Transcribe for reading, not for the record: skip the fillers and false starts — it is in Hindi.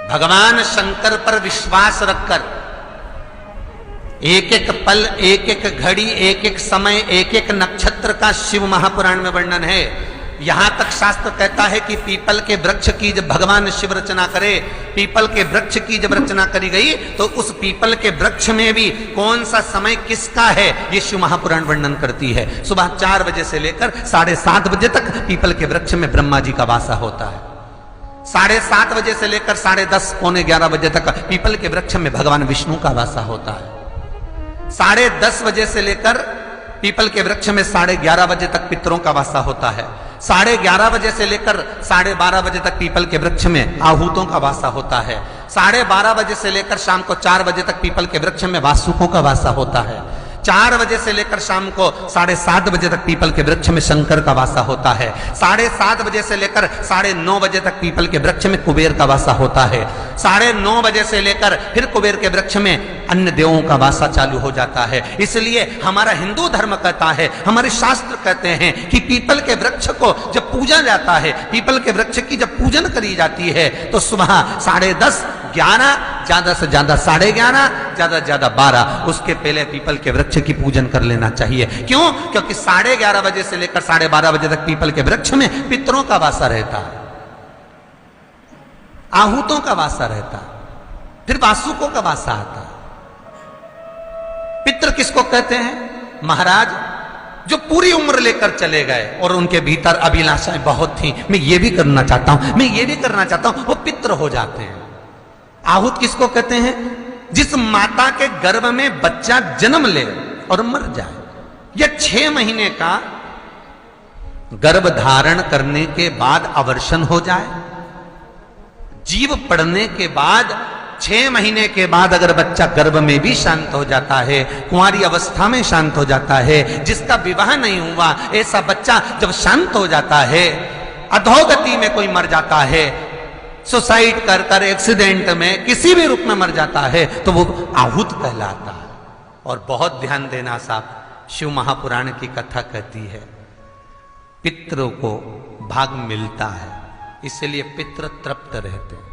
भगवान शंकर पर विश्वास रखकर एक एक पल, एक एक घड़ी, एक एक समय, एक एक नक्षत्र का शिव महापुराण में वर्णन है। यहां तक शास्त्र कहता है कि पीपल के वृक्ष की जब भगवान शिव रचना करे, पीपल के वृक्ष की जब रचना करी गई तो उस पीपल के वृक्ष में भी कौन सा समय किसका है ये शिव महापुराण वर्णन करती है। सुबह 4 बजे से लेकर 7:30 बजे तक पीपल के वृक्ष में ब्रह्मा जी का वासा होता है। 7:30 बजे से लेकर 10:30 पौने 11 बजे तक पीपल के वृक्ष में भगवान विष्णु का वासा होता है। 10:30 बजे से लेकर पीपल के वृक्ष में 11:30 बजे तक पितरों का वासा होता है। 11:30 बजे से लेकर 12:30 बजे तक पीपल के वृक्ष में आहूतों का वासा होता है। 12:30 बजे से लेकर शाम को 4 बजे तक पीपल के वृक्ष में वासुकों का वासा होता है। 4 बजे से लेकर शाम को 7:30 बजे तक पीपल के वृक्ष में शंकर का वासा होता है। 7:30 बजे से लेकर 9:30 बजे तक पीपल के वृक्ष में कुबेर का वासा होता है। 9:30 बजे से लेकर फिर कुबेर के वृक्ष में अन्य देवों का वासा चालू हो जाता है। इसलिए हमारा हिंदू धर्म कहता है, हमारे शास्त्र कहते हैं कि पीपल के वृक्ष को जब पूजा जाता है, पीपल के वृक्ष की जब पूजन करी जाती है तो सुबह 10:30, 11, ज्यादा से ज्यादा 11:30, ज्यादा से ज्यादा 12, उसके पहले पीपल के वृक्ष की पूजन कर लेना चाहिए। क्यों? क्योंकि 11:30 बजे से लेकर 12:30 बजे तक पीपल के वृक्ष में पितरों का वासा रहता है, आहूतों का वासा रहता है, फिर वासुकों का वासा आता है। पितृ किसको कहते हैं? महाराज जो पूरी उम्र लेकर चले गए और उनके भीतर अभिलाषाएं बहुत थी, मैं ये भी करना चाहता हूं, मैं ये भी करना चाहता हूं, वो पितृ हो जाते हैं। आहूत किसको कहते हैं? जिस माता के गर्भ में बच्चा जन्म ले और मर जाए, या 6 महीने का गर्भ धारण करने के बाद अवर्षण हो जाए, जीव पड़ने के बाद 6 महीने के बाद अगर बच्चा गर्भ में भी शांत हो जाता है, कुंवारी अवस्था में शांत हो जाता है, जिसका विवाह नहीं हुआ ऐसा बच्चा जब शांत हो जाता है, अधोगति में कोई मर जाता है, सुसाइड कर कर एक्सीडेंट में किसी भी रूप में मर जाता है तो वो आहूत कहलाता है। और बहुत ध्यान देना साहब, शिव महापुराण की कथा कहती है पितरों को भाग मिलता है, इसलिए पितृ तृप्त रहते हैं।